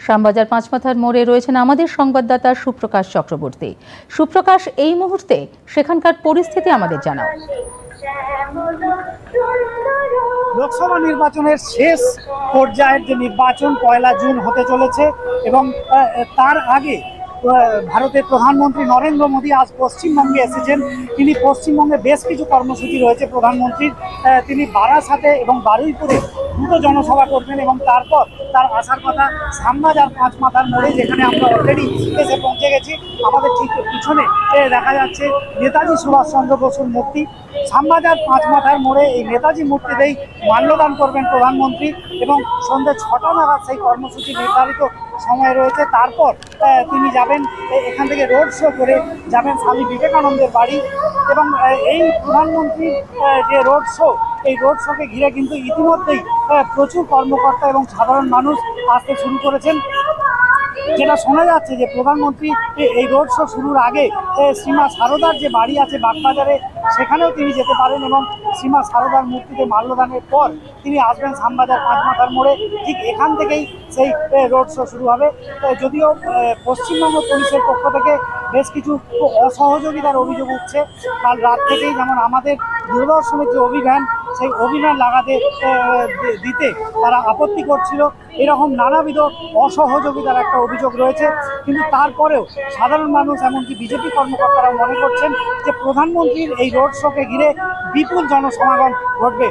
শ্যামবাজার পাঁচমাথার মোড়ে রয়েছেন আমাদের সংবাদদাতা সুপ্রকাশ চক্রবর্তী। সুপ্রকাশ, এই মুহূর্তে সেখানকার পরিস্থিতি আমাদের জানাও। লোকসভা নির্বাচনের শেষ পর্যায়ের যে নির্বাচন 1 জুন হতে চলেছে এবং তার আগে ভারতের প্রধানমন্ত্রী নরেন্দ্র মোদী আজ পশ্চিমবঙ্গে এসেছেন। তিনি পশ্চিমবঙ্গে বেশ কিছু কর্মসূচি রয়েছে প্রধানমন্ত্রীর। তিনি বারাসাতে এবং বারুইপুরে দুটো জনসভা করবেন এবং তারপর তার আসার কথা শ্যামবাজার পাঁচমাথার মোড়ে, যেখানে আমরা অলরেডি এসে পৌঁছে গেছি। আমাদের ঠিক পিছনে দেখা যাচ্ছে নেতাজি সুভাষচন্দ্র বসুর মূর্তি। শ্যামবাজার পাঁচমাথার মোড়ে এই নেতাজি মূর্তিতেই মাল্যদান করবেন প্রধানমন্ত্রী এবং সন্ধ্যে 6টা নাগাদ সেই কর্মসূচি নির্ধারিত সময় রয়েছে। তারপর তিনি যাবেন এখান থেকে রোড শো করে যাবেন স্বামী বিবেকানন্দের বাড়ি এবং এই প্রধানমন্ত্রীর যে রোড শো, এই রোড শোকে ঘিরে কিন্তু ইতিমধ্যেই প্রচুর কর্মকর্তা এবং সাধারণ মানুষ আসতে শুরু করেছেন। যেটা শোনা যাচ্ছে যে প্রধানমন্ত্রী এই রোড শো শুরুর আগে শ্রীমা সারদার যে বাড়ি আছে বাগবাজারে, সেখানেও তিনি যেতে পারেন এবং শ্রীমা সারদার মূর্তিতে মাল্যদানের পর তিনি আসবেন শ্যামবাজার পাঁচমাথার মোড়ে। ঠিক এখান থেকেই সেই রোড শো শুরু হবে। যদিও পশ্চিমবঙ্গ পুলিশের পক্ষ থেকে বেশ কিছু অসহযোগিতার অভিযোগ উঠছে। কাল রাত থেকেই যেমন আমাদের দূরদর্শনের যে অভিযান, সেই অভিযান লাগাতে দিতে তারা আপত্তি করছিল। এরকম নানাবিধ অসহযোগিতার একটা অভিযোগ রয়েছে। কিন্তু তারপরেও সাধারণ মানুষ, এমনকি বিজেপি কর্মকর্তারা মনে করছেন যে প্রধানমন্ত্রীর এই রোড শোকে ঘিরে বিপুল জনসমাগম ঘটবে।